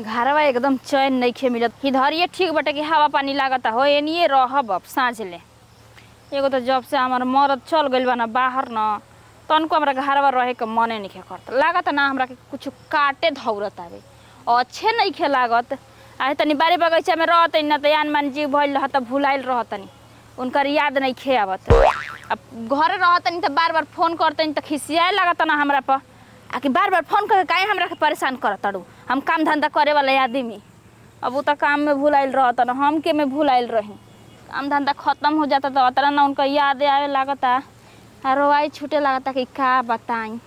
घरवा एकदम चैन नहीं खे मिलत। इधर ये ठीक बटे कि हवा पानी लागता हो एनिए रहब अब साँझ ले। एगो तो जब से हमार मरद चल गइल बा ना बाहर न तनको हमरा घरवा रहे के मने नहीं करता। लागत ना हमरा के कुछ काटे धौरत आवे अच्छे नहीं खे लागत। आए तनी बारी बगीचा में रहत न त यान मान जी भइल रहत भुलाइल रहतनी उनकर याद नहीं खे आवत। अब घर रहतनी त बार बार फोन करतनी त खिसियाए लागत ना हमरा पर आकि बार बार फोन करके काहे हमरा के परेशान करतड़ू। हम काम धंधा करे वाला आदमी अब उ त काम में भुलाइल रहत न हम के में भुलाइल रही। काम धंधा खत्म हो जाता तो अतरा ना उनका याद आवे लागता रोवाई छूटे लागता कि का बताई।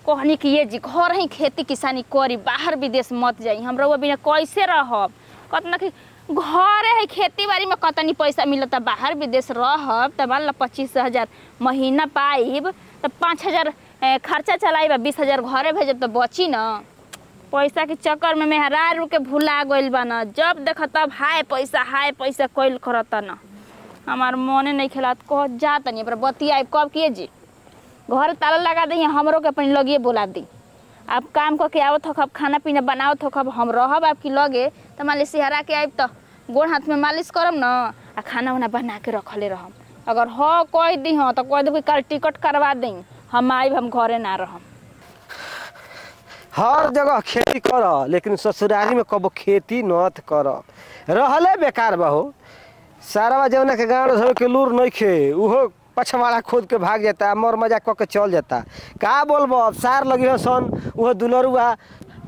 कहनी कि ये जी घर ही खेती किसानी करी बाहर विदेश मत जाई हम रउआ बिना कैसे रहब। कतना कि घरे है खेती बाड़ी में कतनी पैसा मिलता बाहर विदेश रहब त मान ला 25,000 महीना पाइब त 5,000 खर्चा चलाइब 20,000 घरे भेजब त बची न। पैसा के चक्कर में मेहरारू के भुला गइल बा न जब देख तब हाय पैसा कइल करता न। हमार मने नहीं खेलात कह जा तनी पर बतियाब कब किए जी घर ताला लगा दी हमरो के अपनी लगिए बोला दी। आप काम करके आवत हो खब खाना पीना बनावत हो खब हम रहब आपकी लगे तो मान ली सिहरा के आइब तो गोड़ हाथ में मालिश करम न आ खाना वाना बना के रखले रहम। अगर हो कह दी हो तो कह दे कल टिकट करवा दी हम आइब हम घरे ना रहम। हर जगह खेती कर लेकिन ससुरारी में कबो खेती नत कर रहले बेकार बा हो। सारा जौना के गाँव के लूर नहीं खे उहो पछवाड़ा खोद के भाग जाता मर मजाक कऽ के चल जाता। का बोलबो अब सार लगी सन उहो दुलरुआ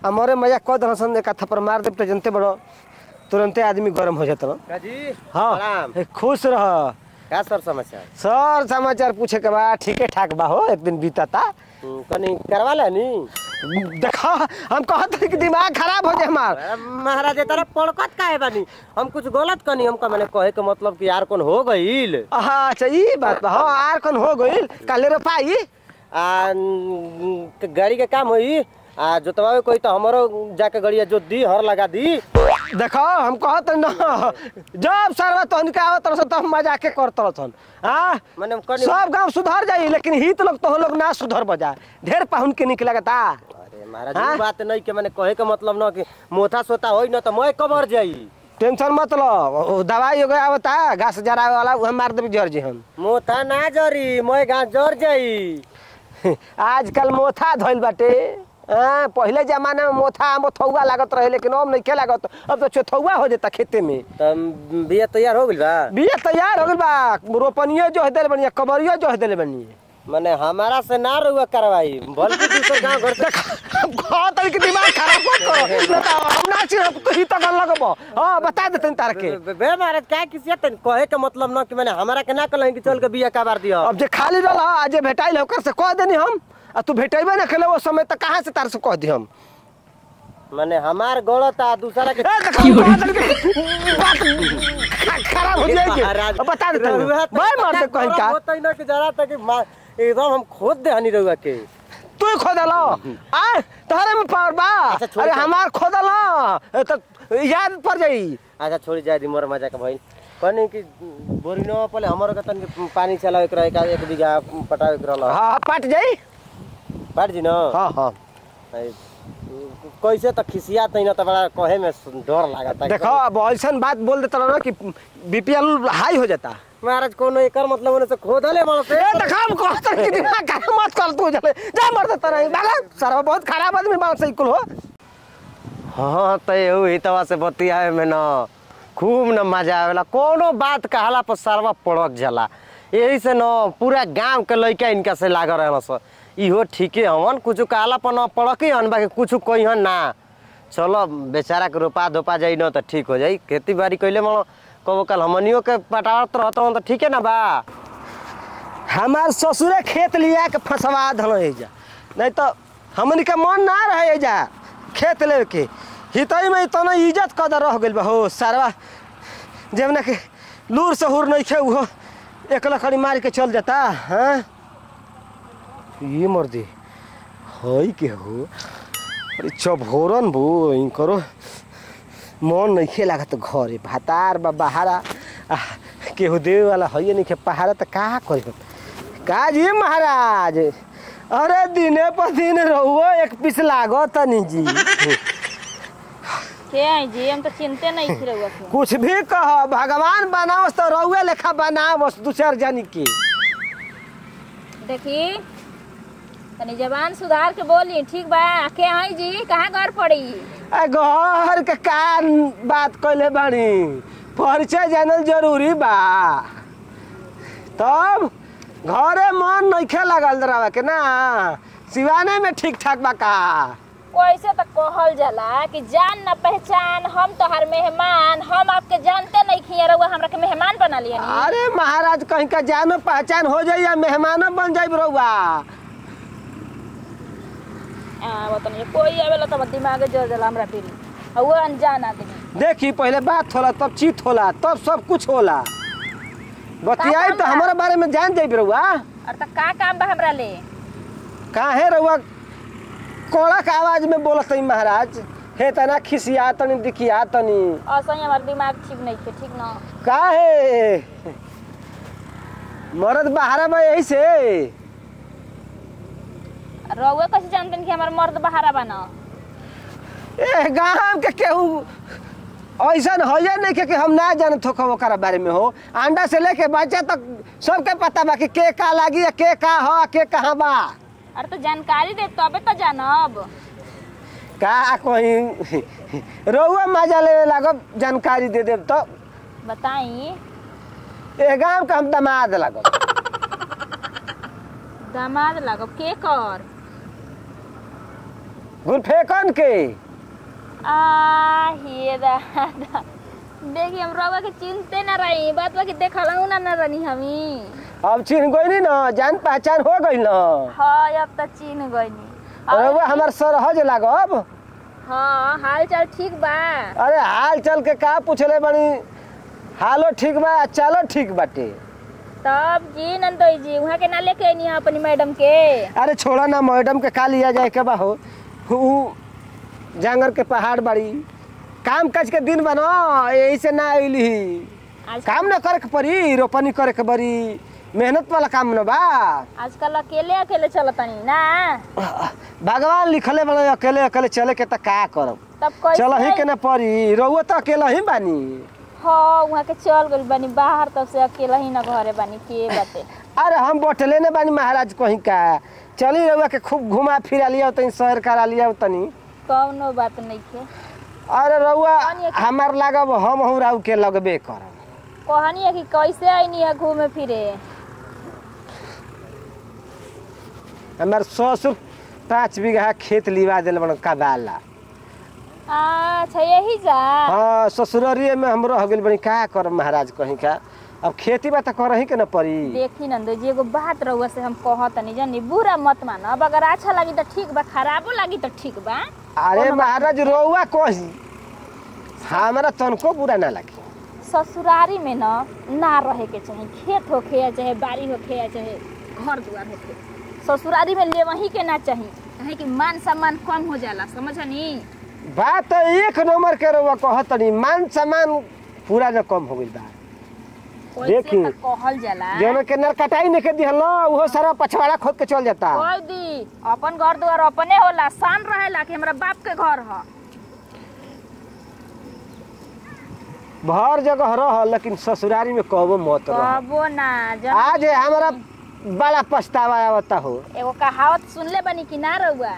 मरे मजाक कह दे सन एक थप्पड़ मार देब तो जनते बड़ो तुरंते आदमी गरम हो जाता। हाँ खुश रह। का सर समाचार? सर समाचार पूछे के बाद ठीके ठाक बा हो एक दिन बीतता कनी करवा ला नी देखा हम कहत कि दिमाग खराब हो जाए हमार। महाराज तेरा पड़कत काहे बानी हम कुछ गलत कनी हमका मैंने कहे के मतलब कि यार कौन हो गइल। अच्छा ई बात बा। हाँ आर कौन हो गइल काले रोपाई आ गाड़ी के काम होई आ जोतवावे कोई तो हमरो जाके गड़िया जोत दी हर लगा दी। देखो हम कहत न जब सरवा तहन के आवत रह त मजा के करत रहन। हां माने सब गांव सुधर जाई लेकिन हित लोग तो लोग ना सुधर बजा ढेर पाहुन के निकल लगता। अरे महाराज ये बात नहीं के मैंने कहे के मतलब न कि मोथा सोता होई न तो मैं कबर जाई। टेंशन मत लो दवाई हो गया आवता घास जरावे वाला उ मार देबी जर जी हम मोथा ना जरी मैं घास जर जाई। आजकल मोथा धइल बाटे। पहले जमाना में मोथौआ लागत रहे लेकिन अब नहीं लागत अब तो चौथौआ हो जाता खेते में। तब बिया तैयार हो गइल बा? बिया तैयार हो गइल बा रोपनियो जो देले बनी कबरियो जो देले बनी माने हमारा से ना रुआ करवाई बल्कि दूसरे गांव घर से बहुत तरीके दिमाग खराब मत करो हम ना छी हम तो ही तक लगबो। हां बता देतन तार के बे महाराज का किसी तन कहे के मतलब न कि मैंने हमारा के ना कहले कि चल के बिया का बार दियो। अब जे खाली रहल आज भेटाइल ओकर से कह देनी हम आ तू भेटेबे ना खेले वो समय तक कहां से तार से कह दी हम माने हमार गलत आ दूसरा के खराब हो जाएगी बता देते भाई मार दे कहीं का होतै न कि जरा तक एकदम हम खोद दे हनी रहुआ के तू खोदलो आ तोहरे में पावर बा। अरे हमार खोदलो तो याद पड़ जाई। अच्छा छोड़ी जाए दी मोर मजा के भाई कनी कि बोरिनो पहले हमरो के तन पानी चलावे के रहे का 1 बीघा पटावे के रहल। हां पट जाई पट जी न। हां हां कैसे तो खिसिया तई न त बड़ा कहे में डर लागता। देखो अब ऐसन बात बोल देता ना कि बीपीएल हाई हो जाता। महाराज कोनो एकर मतलब होने से खोदले बड़ से देखा हम कहत कि दिमाग खराब मत कर तू जले जा मर देता नहीं बाला सारा बहुत खराब आदमी बाल से कुल हो। हां त एहू हितवा से बतियावे में न खूब न मजा आवेला कोनो बात कहला पर सरवा पड़क जाला यही से न पूरा गांव के लइका इनका से लाग रहल स इहो ठीके हवन कुछ कहला पर न पड़के हन बाकी कुछ कोई हन ना। चलो बेचारा के रोपा धोपा जाई न त ठीक हो जाई खेती बाड़ी कइले मन कबो कल हमनियो के पटावत रहत त ठीक है ना बा। हमार ससुरे खेत लिया के फसवा धल जा नहीं तो हमनी के मन ना रहे जा खेत ले के हितई में इतना इज्जत कदर रह गइल बा हो सारा जेवना के लूर से हुर नहीं खे उहो एक लखड़ी मार के चल जाता। हां ये मर्दी होई के हो अरे चभोरन बो इन करो मन नहीं खे लागत घरे भातार बा बहारा केहू देवे वाला है नहीं खे पहाड़ा तो का करी का जी महाराज। अरे दिने पर दिन रहो एक पीस लागो तनी जी के आई जी हम तो चिंते नहीं थी रहुआ के। कुछ भी कह, भगवान बनावस तो रउए लेखा बनावस दूसर जानी के। देखी तनी जबान सुधार के बोली ठीक बा। के आई जी कहाँ घर पड़ी? घर के का बात कइले बानी, परिचय जानल जरूरी बा। तब घरे मन नइखे लागल रहा के ना, सिवाने में ठीक ठाक बा का? कैसे तक कहल जाला कि जान न पहचान, हम तो हर मेहमान, हम आपके जानते नहीं खिए रहुआ हमरा के मेहमान बना लिया। अरे महाराज कहीं का जानो पहचान हो जाई या मेहमानो बन जाई रउआ। बताइए कोई आवेला तो दिमाग जोर जाला हमरा पीरी, वो अनजान आदमी। देखी पहले बात होला तब चीत होला तब सब कुछ होला। बतियाई तो हमारे बारे में जान जाई रउआ। और त का काम बा हमरा ले? काहे रउआ कड़क आवाज में बोलत हई महाराज? हे तना खिसिया तनी दिखिया तनी। असही हमार दिमाग ठीक नहीं है, ठीक ना? काहे मर्द बहारा बा यही से? रउआ कैसे जानतन कि हमार मर्द बहारा बा ना? ए गांव के केहू ऐसन होइए नहीं कि हम ना जानत हो ओकरा बारे में हो। अंडा से लेके बच्चा तक सबके पता बा कि के का लागी, के का हो, के कहाँ बा। अरे तो जानकारी दे तबे तो जानब। का कोई रउआ मजा ले लागब जानकारी दे देब तो। बताई ए गांव का हम दामाद लागब। दामाद लागब के कर? गुलफेकन के। हे दादा देखी हम रउआ के चिंते ना रही, बात बा कि देखलहु ना ना रही हमी। अब चिन्ह गई ना, जान पहचान हो गई ना। हाँ अब तो चिन्ह गईनी। रउआ हमार सरहज लागब। हाँ हाल चाल ठीक बा? अरे हाल चल के का पूछले बनी, हालो ठीक बा चलो ठीक बाटे। तब जी नंदोई जी वहाँ के ना लेके आनी अपनी मैडम के? अरे छोड़ा ना, मैडम के का लिया जाए के बा हो। जांगर के पहाड़ बाड़ी, काम काज के दिन बनो यही से ना आइली। काम ना करे के पड़ी, रोपनी करे के बड़ी, मेहनत वाला काम न बा। आजकल अकेले अकेले चलतनी ना? भगवान लिखले बने अकेले अकेले चले के त का करब। तब कैसे चल ही के ना पड़ी, रउआ तो अकेला ही बानी। हाँ वहाँ के चल गइल बानी बाहर, तब से अकेला ही ना घरे बानी के बाते। अरे हम बोटले ने बानी महाराज कहीं का, चली रउआ के खूब घुमा फिरा लिया तनी, शहर करा लिया तनी। कौनो बात नहीं है। अरे रउआ हमार लागब हम राउ के लगबे करब। कहानी है कि कैसे आईनी है घूमे फिरे? हमार ससुर 5 बीघा खेत लिवा दिल बन कबाला। अच्छा यही जा? हाँ ससुररिये में हम रह गइल बनी, का करब महाराज कहीं का। अब खेती बा त करही के न पड़ी। देखी नंदो जी एगो बात रउआ से हम कहतनी जानी, बुरा मत मानब, अगर अच्छा लगी तो ठीक बा, खराबो लगी तो ठीक बा। अरे महाराज रउआ कही हमारा तनको बुरा ना लगी। ससुरारी में ना रहे के चाहे, खेत होखे या चाहे बाड़ी होखे या चाहे घर दुआर होखे, ससुरारी में ले वही के ना चाहिए, कहे कि मान सम्मान कम हो जाला, समझनी? बात एक नंबर के रउआ कहतनी, मान सम्मान पूरा न कम हो गइल बा। देखी कहल जाला जौन के नर कटाई ने के दिहल वो सारा पछवाड़ा खोद के चल जाता। कोई दी अपन घर दुआर अपने होला, शान रहेला कि हमरा बाप के घर ह। हर जगह रह लेकिन ससुरारी में कबो मत रह। कबो ना। आज हमारा बड़ा पछतावा आवता हो। एगो कहावत सुनले बनी कि ना रउआ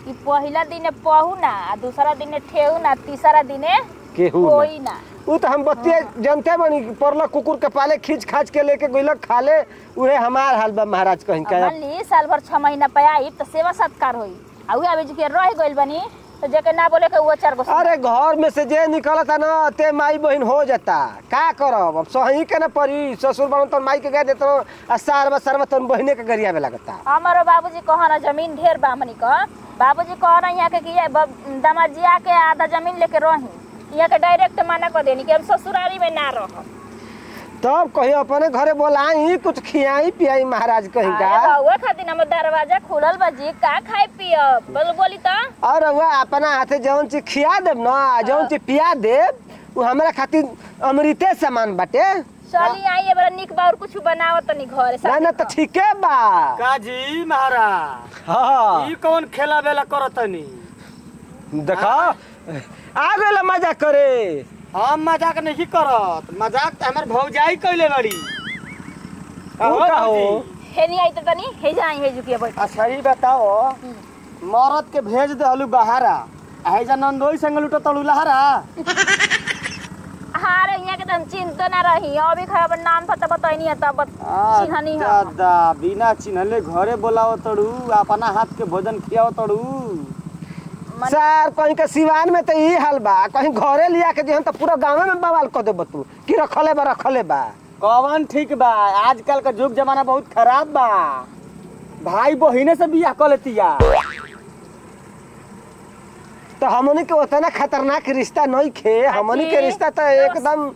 कि पहिला दिने पहू ना, दूसरा दिने ठेऊ ना, तीसरा दिने केहू कोई ना। उ तो हम बतिया जनते बनी, परला कुकुर के पाले खींच खाच के लेके गइलक खाले, उहे हमार हाल बा महाराज कहीं का। मान ली साल भर 6 महीना पे आई तो सेवा सत्कार होई, आ उहे अबे के रह गइल बनी तो जेके ना बोले के वो 4 गो। अरे घर में से जे निकलता ना ते माई बहन हो जाता, का करब। अब सही के ना परी, ससुर बन तो माई के गए देतो आ सारवा तो बहने के गरिया में लगता। हमारो बाबूजी कहना जमीन ढेर बा हमनी का, बाबूजी कहना यहाँ के कि दामाद जी आके आधा जमीन लेके रही, यहाँ के डायरेक्ट मना कर देनी कि हम ससुरारी में ना रह। तब कहीं अपने घरे बोलाई कुछ खियाई पियाई महाराज कहीं का। रउआ खातिर हमर दरवाजा खुलल बा जी, का खाए पियब बोली तो। और रउआ अपना हाथे जौन चीज खिया देब ना, जौन चीज पिया देब, वो हमरा खातिर अमृते सामान बाटे। चली आई एबार निक बा और कुछ बनाओ तनी घरे ना ना तो ठीके बा। काजी महाराज हां ई कौन खेला बेला करतनी? देखा आ गइल मजाक करे। हम मजाक नहीं करत, मजाक त हमर भौजाई कइले बड़ी। का हो हे नहीं आई तो तनी हे जाई हे जुकिया बैठ। अच्छा ही बताओ, मरद के भेज दे हलू बहारा, है जा नंदोई संग लुट तड़ू लहरा। हां रे यहाँ के तम चिंता ना रही, अभी खराब नाम पता बताई नहीं तब चिन्हनी है। दादा बिना चिन्हले घरे बोलाओ तड़ू, अपना हाथ के भोजन खियाओ तड़ू। सर कहीं के सिवान में तो ई हाल बा, कहीं घरे लिया के जेहन तो पूरा गांव में बवाल कर देब तू कि रखले बा। कौन ठीक बा, आजकल का जुग जमाना बहुत खराब बा। भाई बहिने से बियाह कर लेतिया। तो हमनी के उतना खतरनाक रिश्ता नहीं खे, हमनी के रिश्ता तो एकदम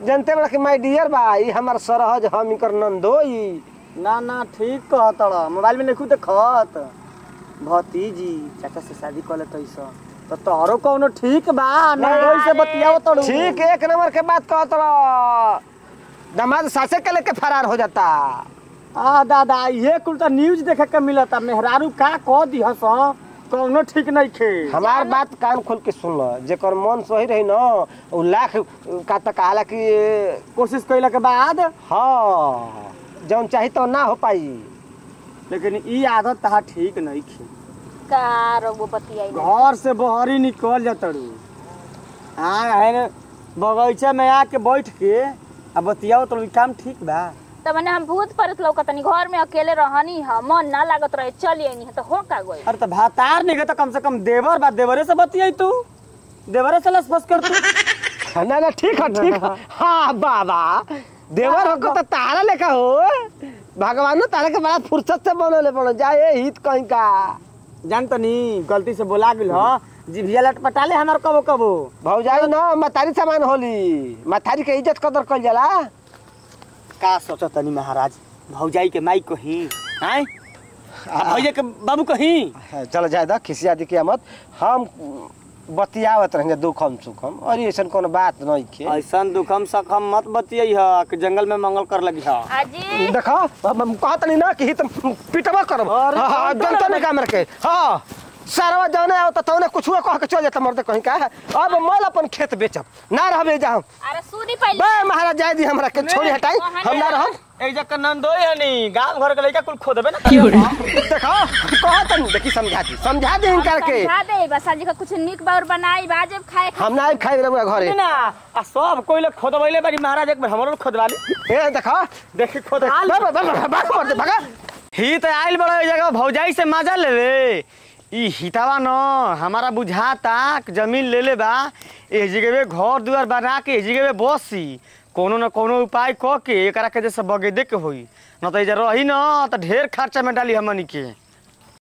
जनते बड़ा कि माय डियर बा, ई हमार सरहज हम इकर नंदोई। ना ना ठीक कहतड़, मोबाइल में देखू देखत भतीजी चाचा से शादी कर लेते तो तोहरो कौनो ठीक बा, नंदोई से बतियाओ तड़ू। ठीक एक नंबर के बात कहत रह, दामाद सासे के लेके फरार हो जाता। आ दादा ये कुल तो न्यूज देखे के मिलता, मेहरारू का कह दिहस कौनो ठीक नहीं खे। हमार बात कान खोल के सुन ल, जेकर मन सही रही न उ लाख का तक हाला कि कोशिश कइला के बाद हाँ जौन चाही तो ना हो पाई। लेकिन ई आदत तहा ठीक नहीं खे। का रोगो बतियाई घर से बहरी निकल जातड़ू, हाँ है बगीचा में आके बैठ के अब बतियाओ तो काम ठीक बा। त मने हम भूत परत लौकतनी, घर में अकेले रहनी ह, मन ना लागत रहे, चली आईनी त हो का गई। अरे तो भातार नहीं तो कम से कम देवर बा, देवरे से बतियाई तू, देवरे से लसफस कर तू। ना ना ठीक है हाँ बाबा देवर हो तो तारा लेखा हो, भगवान तारा के बड़ा फुर्सत से बनले पड़ो जाए हित कहीं का। जानतनी गलती से बोला गेल ह, जिभिया लटपटा ले हमार कबो कबो। भौजाई न मतारी सामान होली, मतारी के इज्जत कदर कइल जाला। का सोचतनी महाराज, भौजाई के माई कही हैं, भैया के बाबू कही। चल जाए दा खिसिया दी के मत, हम बतियावत रहेंगे दुखम सुखम, और ऐसा कोनो बात नहीं के। ऐसा दुखम सखम मत बतियाई ह कि जंगल में मंगल कर लगी ह। आजी देखो हम कहत नहीं ना कि हित पिटवा करब, हां जनता ने काम रखे। हां सारा जाने आओ तो तौने कुछ कह के चल जाता मर्द कहीं का। अब मल अपन खेत बेचब ना रहबे जाम। अरे सुनी पहले बे महाराज जाय दी हमरा के छोड़ी हटाई, हम ना रहब। एक जक नंदोई हनी गांव घर के लइका कुल खो देबे ना। देखो कहत नहीं देखी समझा दी इनकार के। समझा दे बस आज का कुछ निक बार बनाई बाजब खाए। हम ना खाई रहबे घरे ना आ सब कोई लोग खोदबैले बारी महाराज, एक बार हमरो खोदवाली। ए देखो देखी खोदवाल भाग दे भागा। ही तो आइल बड़ा जगह भौजाई से मजा लेवे। ई हितावा न हमारा बुझाता जमीन ले ले बा, ए जगह में घर दुआर बना के ए जगह में बसी, कोनो न कोनो उपाय क के एकरा के जैसे बगेदे के होई, न तो रही न तो ढेर खर्चा में डाली हमनी के।